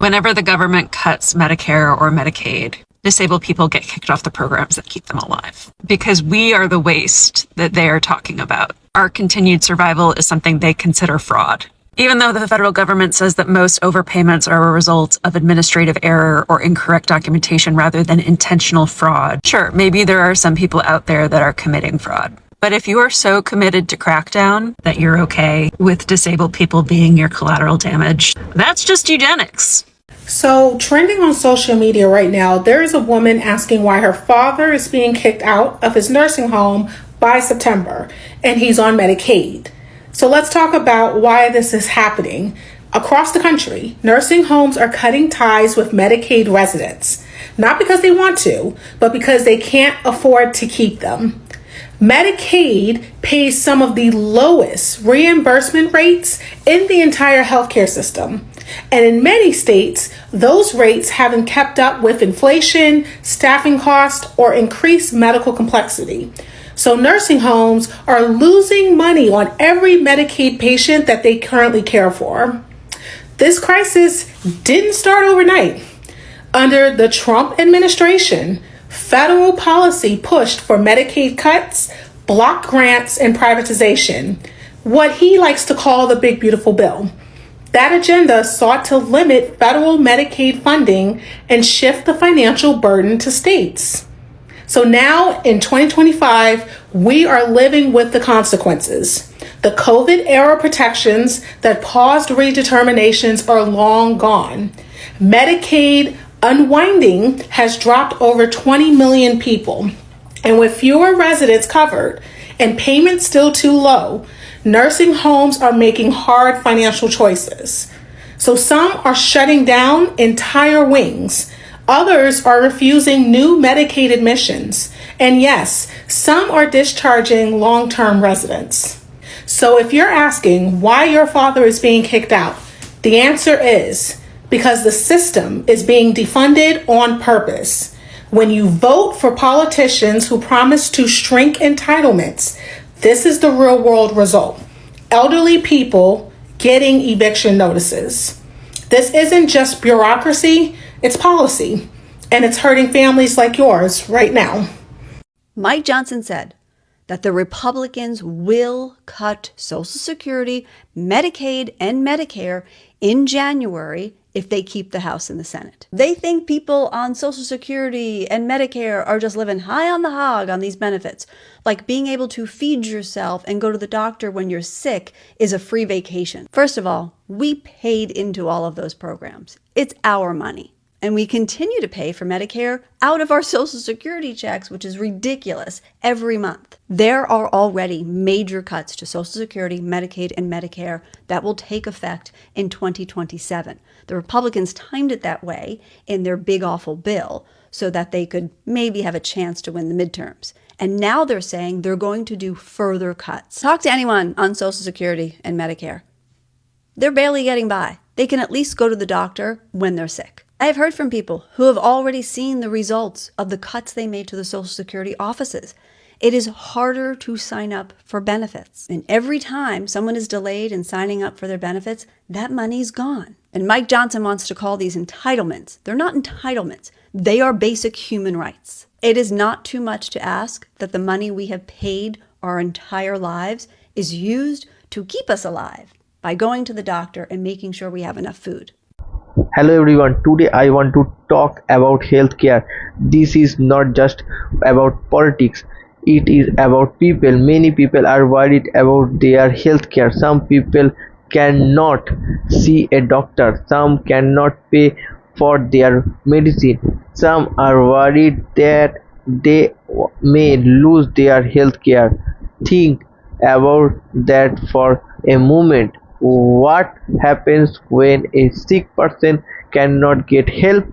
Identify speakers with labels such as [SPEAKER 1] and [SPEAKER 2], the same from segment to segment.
[SPEAKER 1] Whenever the government cuts Medicare or Medicaid, disabled people get kicked off the programs that keep them alive because we are the waste that they are talking about. Our continued survival is something they consider fraud. Even though the federal government says that most overpayments are a result of administrative error or incorrect documentation rather than intentional fraud, sure, maybe there are some people out there that are committing fraud. But if you are so committed to crackdown that you're okay with disabled people being your collateral damage, that's just eugenics.
[SPEAKER 2] So, trending on social media right now, there is a woman asking why her father is being kicked out of his nursing home by September, and he's on Medicaid. So let's talk about why this is happening. Across the country, nursing homes are cutting ties with Medicaid residents, not because they want to, but because they can't afford to keep them. Medicaid pays some of the lowest reimbursement rates in the entire healthcare system. And in many states, those rates haven't kept up with inflation, staffing costs, or increased medical complexity. So nursing homes are losing money on every Medicaid patient that they currently care for. This crisis didn't start overnight. Under the Trump administration, federal policy pushed for Medicaid cuts, block grants, and privatization, what he likes to call the Big Beautiful Bill. That agenda sought to limit federal Medicaid funding and shift the financial burden to states. So now in 2025, we are living with the consequences. The COVID era protections that paused redeterminations are long gone. Medicaid unwinding has dropped over 20 million people. And with fewer residents covered and payments still too low, nursing homes are making hard financial choices. So some are shutting down entire wings. Others are refusing new Medicaid admissions. And yes, some are discharging long-term residents. So if you're asking why your father is being kicked out, the answer is because the system is being defunded on purpose. When you vote for politicians who promise to shrink entitlements, this is the real world result. Elderly people getting eviction notices. This isn't just bureaucracy, it's policy, and it's hurting families like yours right now.
[SPEAKER 3] Mike Johnson said that the Republicans will cut Social Security, Medicaid, and Medicare in January if they keep the House and the Senate. They think people on Social Security and Medicare are just living high on the hog on these benefits. Like being able to feed yourself and go to the doctor when you're sick is a free vacation. First of all, we paid into all of those programs. It's our money. And we continue to pay for Medicare out of our Social Security checks, which is ridiculous, every month. There are already major cuts to Social Security, Medicaid, and Medicare that will take effect in 2027. The Republicans timed it that way in their big awful bill so that they could maybe have a chance to win the midterms. And now they're saying they're going to do further cuts. Talk to anyone on Social Security and Medicare. They're barely getting by. They can at least go to the doctor when they're sick. I have heard from people who have already seen the results of the cuts they made to the Social Security offices. It is harder to sign up for benefits. And every time someone is delayed in signing up for their benefits, that money's gone. And Mike Johnson wants to call these entitlements. They're not entitlements. They are basic human rights. It is not too much to ask that the money we have paid our entire lives is used to keep us alive by going to the doctor and making sure we have enough food.
[SPEAKER 4] Hello everyone, today I want to talk about healthcare. This is not just about politics, it is about people. Many people are worried about their healthcare. Some people cannot see a doctor, some cannot pay for their medicine, some are worried that they may lose their healthcare. Think about that for a moment. What happens when a sick person cannot get help?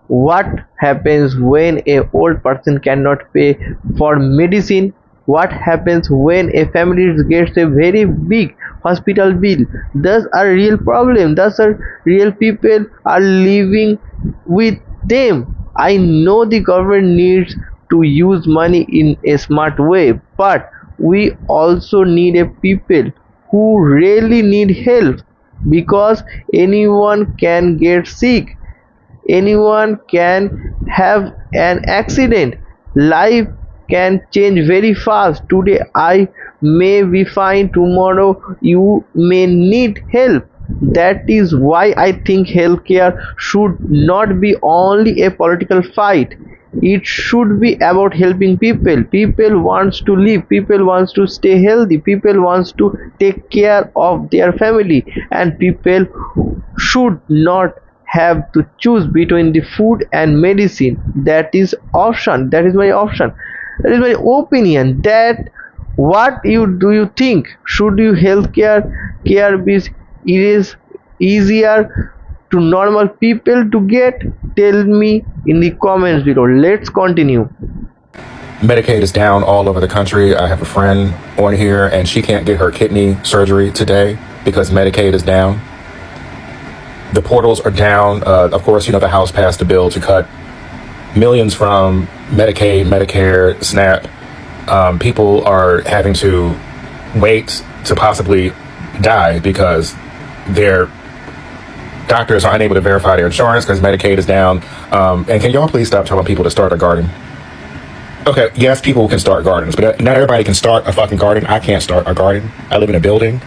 [SPEAKER 4] What happens when a old person cannot pay for medicine? What happens when a family gets a very big hospital bill? Those are real problems. Those are real people are living with them. I know the government needs to use money in a smart way, but we also need a people who really need help. because anyone can get sick, anyone can have an accident. Life can change very fast. Today I may be fine, tomorrow you may need help. That is why I think healthcare should not be only a political fight. It should be about helping people. People wants to live, people wants to stay healthy, people wants to take care of their family, and people should not have to choose between the food and medicine. That is option, that is my option, that is my opinion. That what you do you think, should you healthcare care be is easier to normal people to get? Tell me in the comments below. Let's continue.
[SPEAKER 5] Medicaid is down all over the country. I have a friend on here and she can't get her kidney surgery today because Medicaid is down. The portals are down. Of course, the House passed a bill to cut millions from Medicaid, Medicare, SNAP. People are having to wait to possibly die because their doctors are unable to verify their insurance because Medicaid is down. And can y'all please stop telling people to start a garden? Okay, yes, people can start gardens, but not everybody can start a fucking garden. I can't start a garden. I live in a building.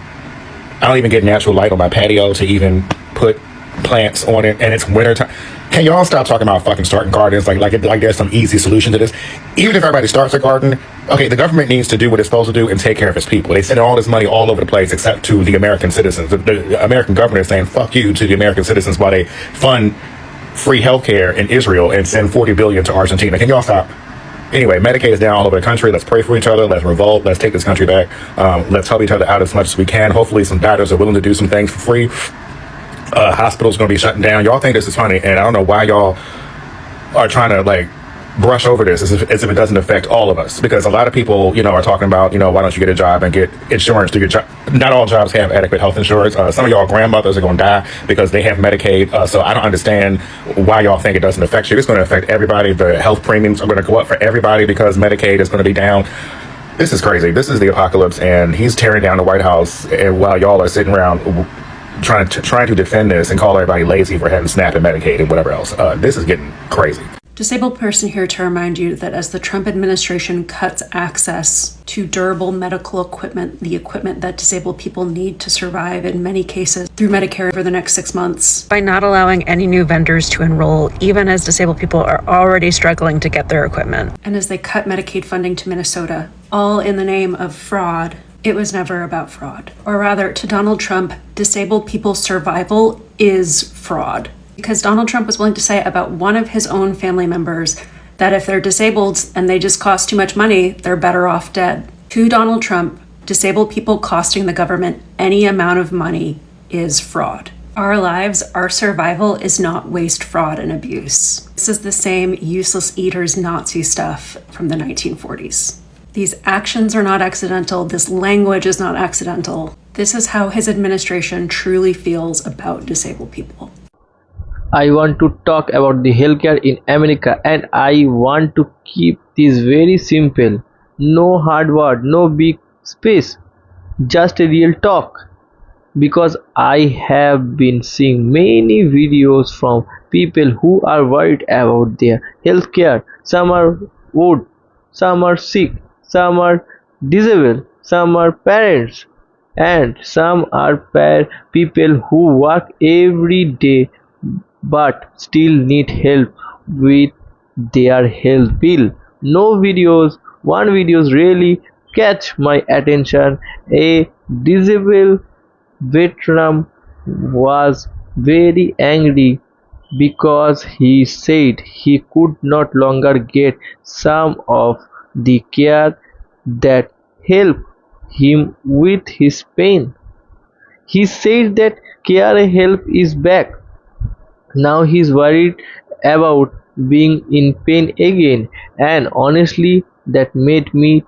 [SPEAKER 5] I don't even get natural light on my patio to even put plants on it, and it's winter time. Can y'all stop talking about fucking starting gardens like there's some easy solution to this? Even if everybody starts a garden, okay, the government needs to do what it's supposed to do and take care of its people. They send all this money all over the place except to the American citizens. The American government is saying fuck you to the American citizens while they fund free healthcare in Israel and send $40 billion to Argentina. Can y'all stop? Anyway, Medicaid is down all over the country. Let's pray for each other. Let's revolt. Let's take this country back. Let's help each other out as much as we can. Hopefully some doctors are willing to do some things for free. Hospitals going to be shutting down. Y'all think this is funny, and I don't know why y'all are trying to brush over this as if it doesn't affect all of us, because a lot of people are talking about why don't you get a job and get insurance to get job. Not all jobs have adequate health insurance. Some of y'all grandmothers are going to die because they have Medicaid, so I don't understand why y'all think it doesn't affect you. It's going to affect everybody. The health premiums are going to go up for everybody because Medicaid is going to be down. This is crazy. This is the apocalypse, and he's tearing down the White House, and while y'all are sitting around trying to defend this and call everybody lazy for having SNAP and Medicaid and whatever else. This is getting crazy.
[SPEAKER 1] Disabled person here to remind you that as the Trump administration cuts access to durable medical equipment, the equipment that disabled people need to survive in many cases through Medicare for the next 6 months, by not allowing any new vendors to enroll, even as disabled people are already struggling to get their equipment. And as they cut Medicaid funding to Minnesota, all in the name of fraud. It was never about fraud. Or rather, to Donald Trump, disabled people's survival is fraud. Because Donald Trump was willing to say about one of his own family members that if they're disabled and they just cost too much money, they're better off dead. To Donald Trump, disabled people costing the government any amount of money is fraud. Our lives, our survival is not waste, fraud, and abuse. This is the same useless eaters Nazi stuff from the 1940s. These actions are not accidental. This language is not accidental. This is how his administration truly feels about disabled people.
[SPEAKER 4] I want to talk about the healthcare in America, and I want to keep this very simple. No hard word, no big space, just a real talk. Because I have been seeing many videos from people who are worried about their healthcare. Some are old, some are sick, some are disabled, some are parents, and some are people who work every day but still need help with their health bill. No videos, one videos really catch my attention. A disabled veteran was very angry because he said he could not longer get some of the care that helped him with his pain. He said that care help is back. Now he's worried about being in pain again, and honestly that made me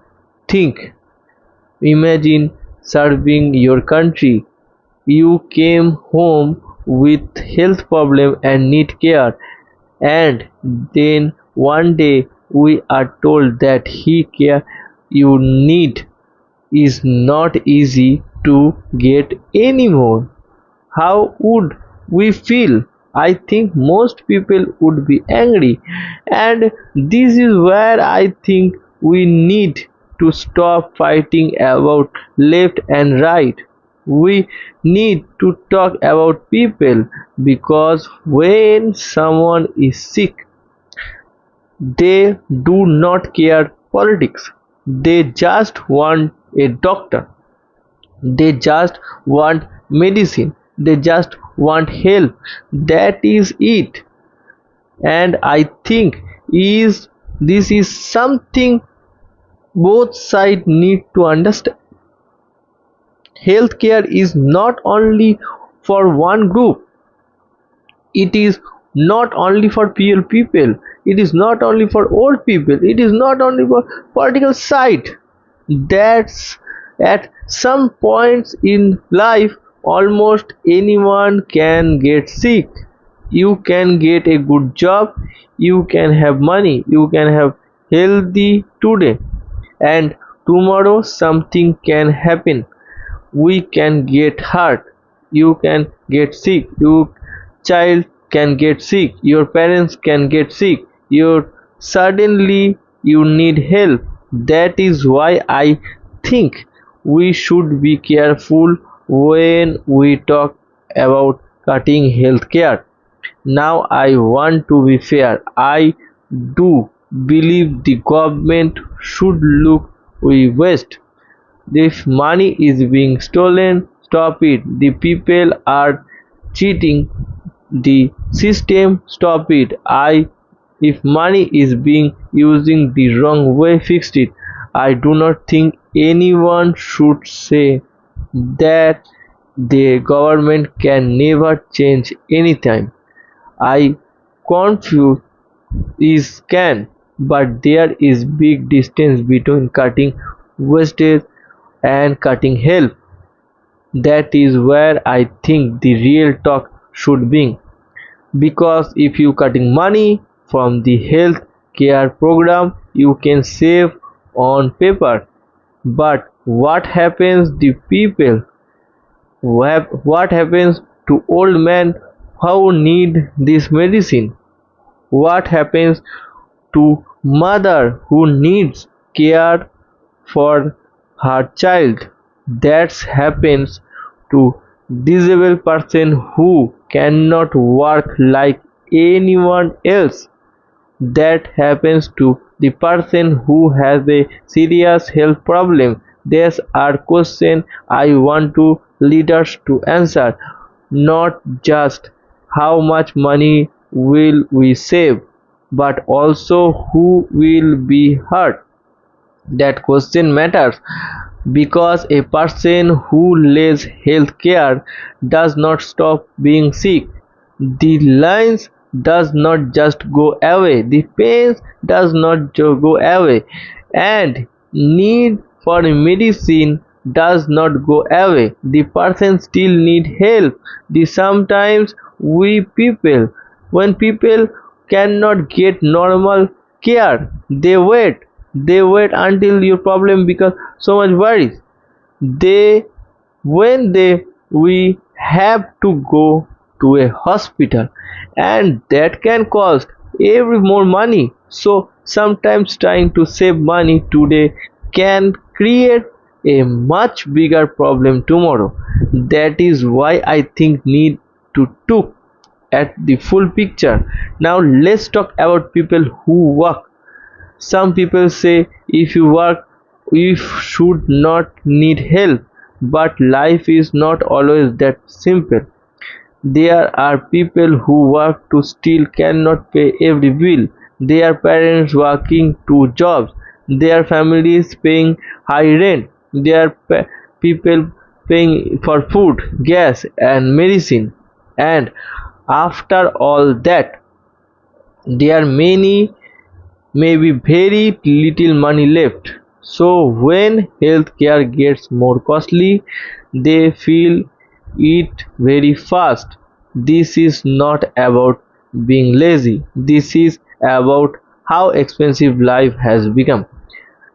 [SPEAKER 4] think. Imagine serving your country. You came home with health problem and need care, and then one day we are told that he care you need is not easy to get anymore. how would we feel? I think most people would be angry, and this is where I think we need to stop fighting about left and right. We need to talk about people, because when someone is sick, they do not care politics. They just want a doctor. They just want medicine. They just want help. That is it. And I think is this is something both sides need to understand. Healthcare is not only for one group. It is not only for poor people. It is not only for old people. It is not only for political side. That's at some points in life almost anyone can get sick. You can get a good job, you can have money, you can have healthy today, and tomorrow something can happen. We can get hurt, you can get sick, your child can get sick, your parents can get sick, your suddenly you need help. That is why I think we should be careful when we talk about cutting healthcare. Now I want to be fair. I do believe the government should look we waste. If money is being stolen, stop it. The people are cheating the system, stop it. If money is being using the wrong way, fix it. I do not think anyone should say that the government can never change anytime. I confuse is can, but there is big distance between cutting wastage and cutting help. That is where I think the real talk should be. Because if you cutting money from the health care program, you can save on paper. But what happens the people? What happens to old men who need this medicine? What happens to mother who needs care for her child? That happens to disabled person who cannot work like anyone else. That happens to the person who has a serious health problem. These are questions I want to leaders to answer, not just how much money will we save, but also who will be hurt. That question matters because a person who lacks health care does not stop being sick. The lines does not just go away, the pain does not go away, and need for medicine does not go away. The person still need help. The sometimes we people when people cannot get normal care, they wait until your problem becomes so much worse. They when they we have to go to a hospital, and that can cost every more money. So sometimes trying to save money today can create a much bigger problem tomorrow. That is why I think need to look at the full picture. Now let's talk about people who work. Some people say if you work, you should not need help, but life is not always that simple. There are people who work to still cannot pay every bill. Their parents working two jobs. Their families paying high rent. Their people paying for food, gas and medicine. And after all that, there many maybe very little money left. So when healthcare gets more costly, they feel it very fast. This is not about being lazy. This is about how expensive life has become.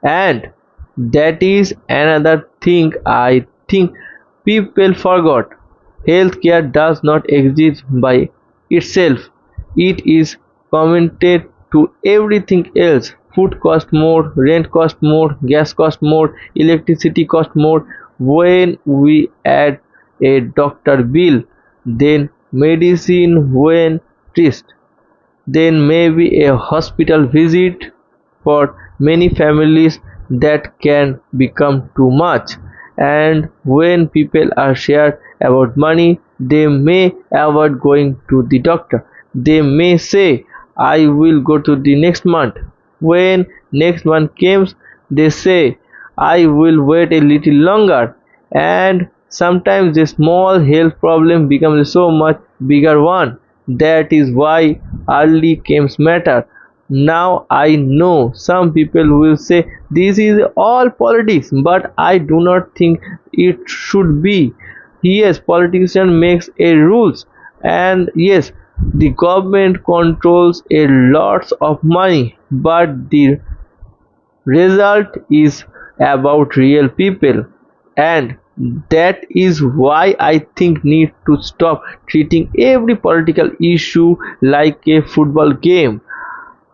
[SPEAKER 4] And that is another thing I think people forgot. Healthcare does not exist by itself. It is connected to everything else. Food costs more, rent costs more, gas costs more, electricity costs more. When we add a doctor bill, then medicine when trist, then maybe a hospital visit. For many families that can become too much, and when people are shared about money, they may avoid going to the doctor. They may say, I will go to the next month. When next month comes, they say, I will wait a little longer. And sometimes the small health problem becomes a so much bigger one. That is why early claims matter. Now I know some people will say this is all politics, but I do not think it should be. Yes, politician makes a rules, and yes, the government controls a lots of money, but the result is about real people, and that is why I think need to stop treating every political issue like a football game.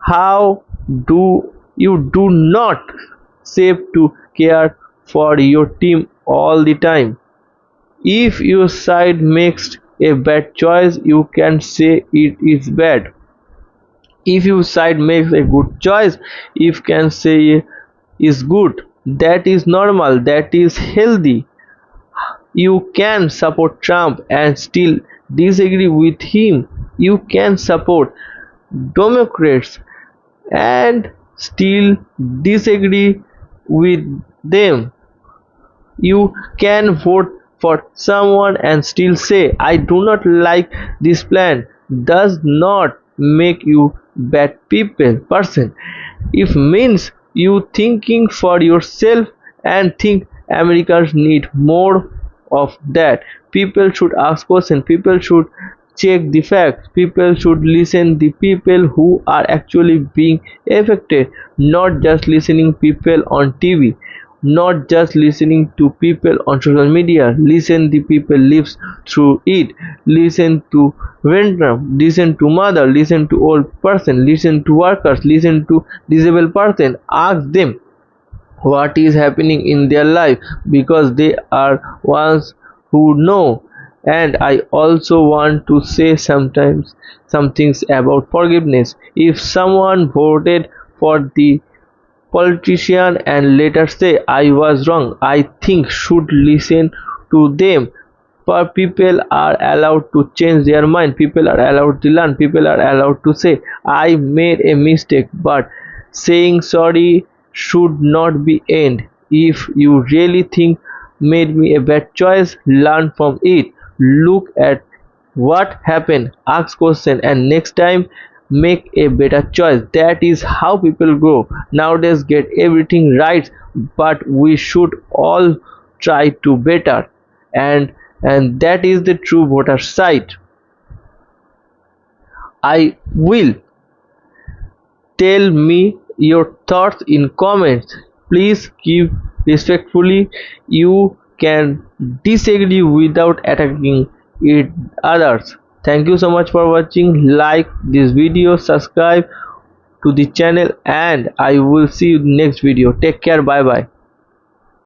[SPEAKER 4] How do you do not save to care for your team all the time? If your side makes a bad choice, you can say it is bad. If your side makes a good choice, you can say is good. That is normal, that is healthy. You can support Trump and still disagree with him. You can support Democrats and still disagree with them. You can vote for someone and still say, I do not like this plan. Does not make you bad person. It means you thinking for yourself and think Americans need more of that. People should ask questions. People should check the facts. People should listen the people who are actually being affected, not just listening people on TV, not just listening to people on social media. Listen the people lives through it. Listen to veteran, listen to mother, listen to old person, listen to workers, listen to disabled person. Ask them what is happening in their life, because they are ones who know. And I also want to say sometimes some things about forgiveness. If someone voted for the politician and later say I was wrong, I think should listen to them. For people are allowed to change their mind, people are allowed to learn, people are allowed to say I made a mistake, but saying sorry should not be end. If you really think made me a bad choice, learn from it, look at what happened, ask question, and next time make a better choice. That is how people grow. Nowadays get everything right, but we should all try to better, and that is the true voter side. I will tell me your thoughts in comments. Please keep respectfully. You can disagree without attacking it others. Thank you so much for watching. Like this video, subscribe to the channel, and I will see you next video. Take care. Bye bye.